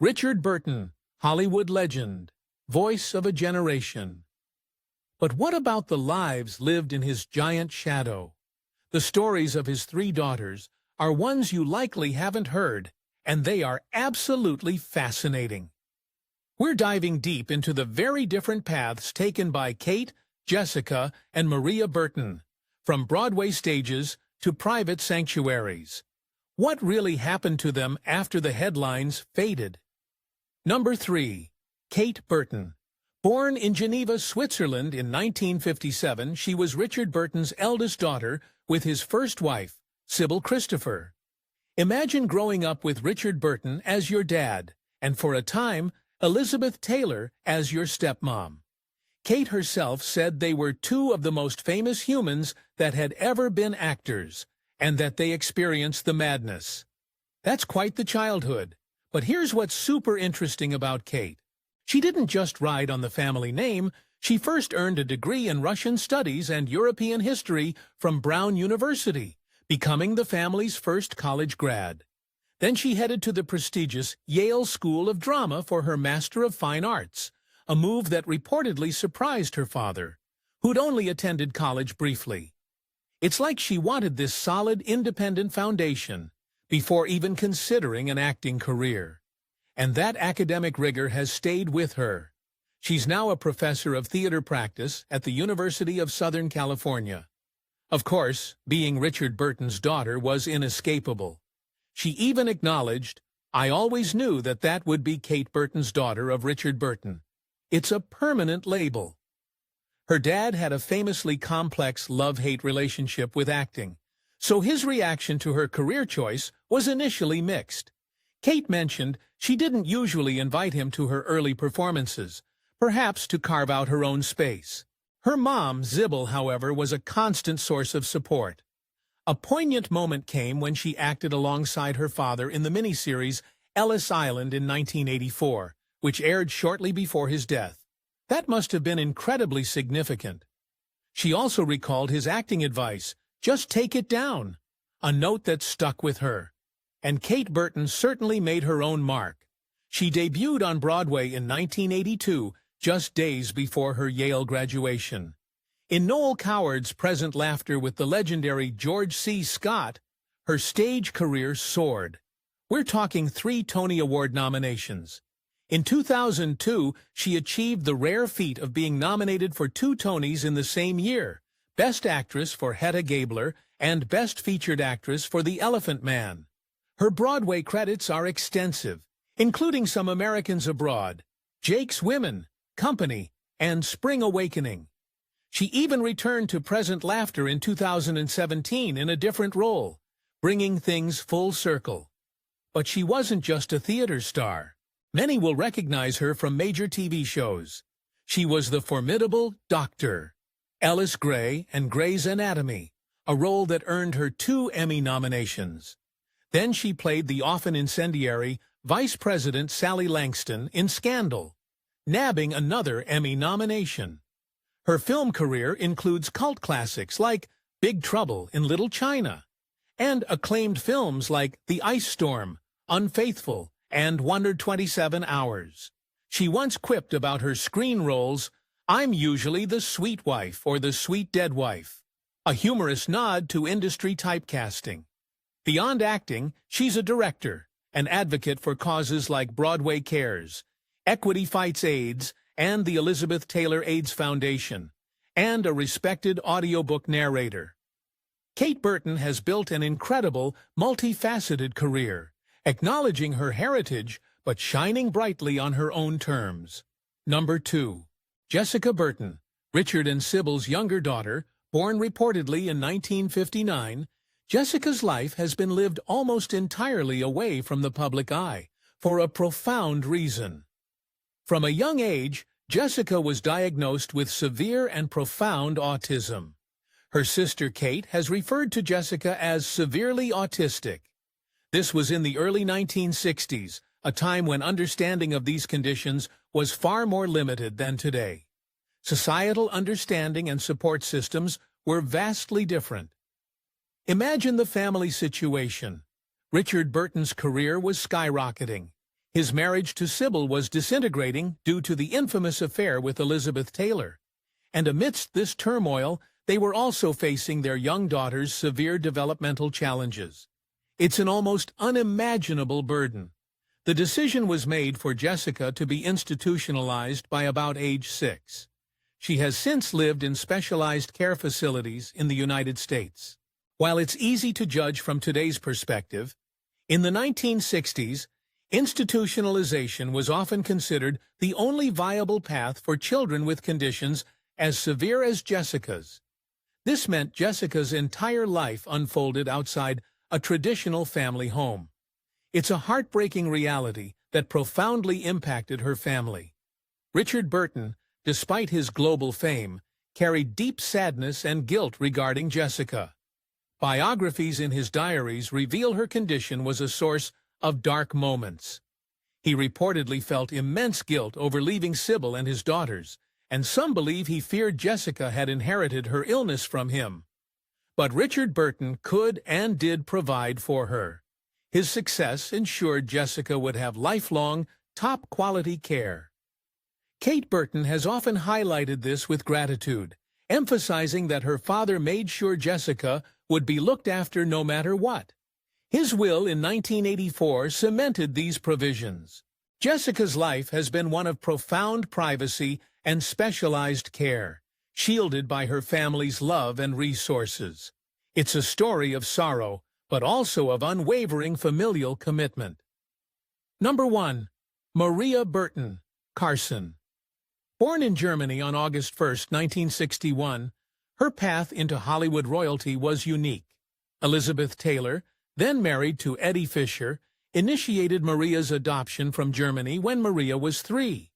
Richard Burton, Hollywood legend, voice of a generation. But what about the lives lived in his giant shadow? The stories of his three daughters are ones you likely haven't heard, and they are absolutely fascinating. We're diving deep into the very different paths taken by Kate, Jessica, and Maria Burton, from Broadway stages to private sanctuaries. What really happened to them after the headlines faded? Number 3. Kate Burton. Born in Geneva, Switzerland in 1957, she was Richard Burton's eldest daughter with his first wife, Sybil Christopher. Imagine growing up with Richard Burton as your dad, and for a time, Elizabeth Taylor as your stepmom. Kate herself said they were two of the most famous humans that had ever been actors, and that they experienced the madness. That's quite the childhood. But here's what's super interesting about Kate. She didn't just ride on the family name. She first earned a degree in Russian studies and European history from Brown University, becoming the family's first college grad. Then she headed to the prestigious Yale School of Drama for her Master of Fine Arts, a move that reportedly surprised her father, who'd only attended college briefly. It's like she wanted this solid, independent foundation before even considering an acting career. And that academic rigor has stayed with her. She's now a professor of theater practice at the University of Southern California. Of course, being Richard Burton's daughter was inescapable. She even acknowledged, "I always knew that that would be Kate Burton's daughter of Richard Burton. It's a permanent label." Her dad had a famously complex love-hate relationship with acting, so his reaction to her career choice was initially mixed. Kate mentioned she didn't usually invite him to her early performances, perhaps to carve out her own space. Her mom, Sybil, however, was a constant source of support. A poignant moment came when she acted alongside her father in the miniseries Ellis Island in 1984, which aired shortly before his death. That must have been incredibly significant. She also recalled his acting advice, "Just take it down," a note that stuck with her. And Kate Burton certainly made her own mark. She debuted on Broadway in 1982, just days before her Yale graduation. In Noel Coward's Present Laughter with the legendary George C. Scott, her stage career soared. We're talking 3 Tony Award nominations. In 2002, she achieved the rare feat of being nominated for 2 Tonys in the same year, Best Actress for Hedda Gabler and Best Featured Actress for The Elephant Man. Her Broadway credits are extensive, including Some Americans Abroad, Jake's Women, Company, and Spring Awakening. She even returned to Present Laughter in 2017 in a different role, bringing things full circle. But she wasn't just a theater star. Many will recognize her from major TV shows. She was the formidable Dr. Ellis Grey in Grey's Anatomy, a role that earned her 2 Emmy nominations. Then she played the often incendiary Vice President Sally Langston in Scandal, nabbing another Emmy nomination. Her film career includes cult classics like Big Trouble in Little China and acclaimed films like The Ice Storm, Unfaithful, and 127 Hours. She once quipped about her screen roles, "I'm usually the sweet wife or the sweet dead wife," a humorous nod to industry typecasting. Beyond acting, she's a director, an advocate for causes like Broadway Cares, Equity Fights AIDS, and the Elizabeth Taylor AIDS Foundation, and a respected audiobook narrator. Kate Burton has built an incredible, multifaceted career, acknowledging her heritage but shining brightly on her own terms. Number 2. Jessica Burton, Richard and Sybil's younger daughter, born reportedly in 1959, Jessica's life has been lived almost entirely away from the public eye, for a profound reason. From a young age, Jessica was diagnosed with severe and profound autism. Her sister Kate has referred to Jessica as severely autistic. This was in the early 1960s, a time when understanding of these conditions was far more limited than today. Societal understanding and support systems were vastly different. Imagine the family situation. Richard Burton's career was skyrocketing. His marriage to Sybil was disintegrating due to the infamous affair with Elizabeth Taylor. And amidst this turmoil, they were also facing their young daughter's severe developmental challenges. It's an almost unimaginable burden. The decision was made for Jessica to be institutionalized by about age 6. She has since lived in specialized care facilities in the United States. While it's easy to judge from today's perspective, in the 1960s, institutionalization was often considered the only viable path for children with conditions as severe as Jessica's. This meant Jessica's entire life unfolded outside a traditional family home. It's a heartbreaking reality that profoundly impacted her family. Richard Burton, despite his global fame, carried deep sadness and guilt regarding Jessica. Biographies in his diaries reveal her condition was a source of dark moments. He reportedly felt immense guilt over leaving Sybil and his daughters, and some believe he feared Jessica had inherited her illness from him. But Richard Burton could and did provide for her. His success ensured Jessica would have lifelong, top-quality care. Kate Burton has often highlighted this with gratitude, emphasizing that her father made sure Jessica would be looked after no matter what. His will in 1984 cemented these provisions. Jessica's life has been one of profound privacy and specialized care, shielded by her family's love and resources. It's a story of sorrow, but also of unwavering familial commitment. Number 1. Maria Burton, Carson. Born in Germany on August 1, 1961, her path into Hollywood royalty was unique. Elizabeth Taylor, then married to Eddie Fisher, initiated Maria's adoption from Germany when Maria was 3.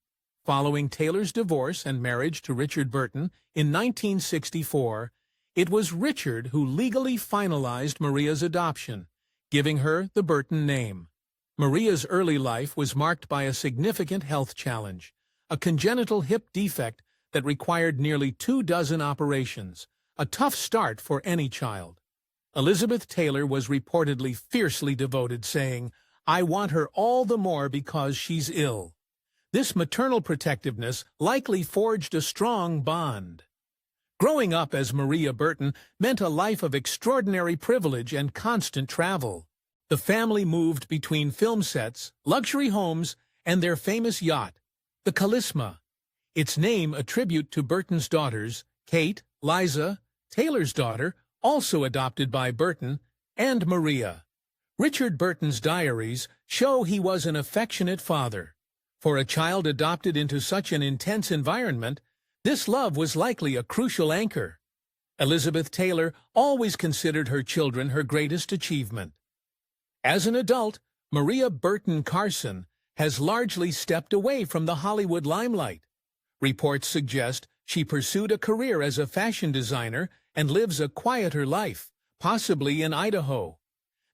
Following Taylor's divorce and marriage to Richard Burton in 1964, it was Richard who legally finalized Maria's adoption, giving her the Burton name. Maria's early life was marked by a significant health challenge, a congenital hip defect that required nearly 24 operations, a tough start for any child. Elizabeth Taylor was reportedly fiercely devoted, saying, "I want her all the more because she's ill." This maternal protectiveness likely forged a strong bond. Growing up as Maria Burton meant a life of extraordinary privilege and constant travel. The family moved between film sets, luxury homes, and their famous yacht, the Charisma. Its name a tribute to Burton's daughters, Kate, Liza, Taylor's daughter, also adopted by Burton, and Maria. Richard Burton's diaries show he was an affectionate father. For a child adopted into such an intense environment, this love was likely a crucial anchor. Elizabeth Taylor always considered her children her greatest achievement. As an adult, Maria Burton Carson has largely stepped away from the Hollywood limelight. Reports suggest she pursued a career as a fashion designer and lives a quieter life, possibly in Idaho.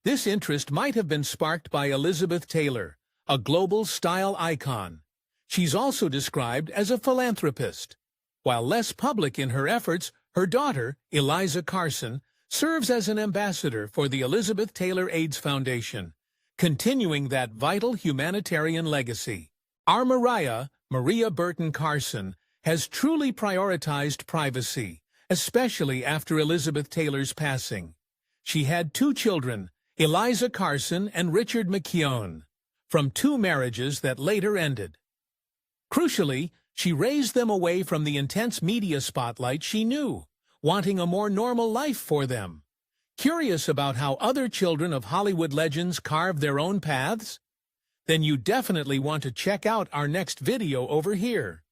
This interest might have been sparked by Elizabeth Taylor, a global style icon. She's also described as a philanthropist. While less public in her efforts, her daughter, Eliza Carson, serves as an ambassador for the Elizabeth Taylor AIDS Foundation, continuing that vital humanitarian legacy. Our Maria Burton Carson, has truly prioritized privacy, especially after Elizabeth Taylor's passing. She had 2 children, Eliza Carson and Richard McKeown, from 2 marriages that later ended. Crucially, she raised them away from the intense media spotlight she knew, wanting a more normal life for them. Curious about how other children of Hollywood legends carve their own paths? Then you definitely want to check out our next video over here.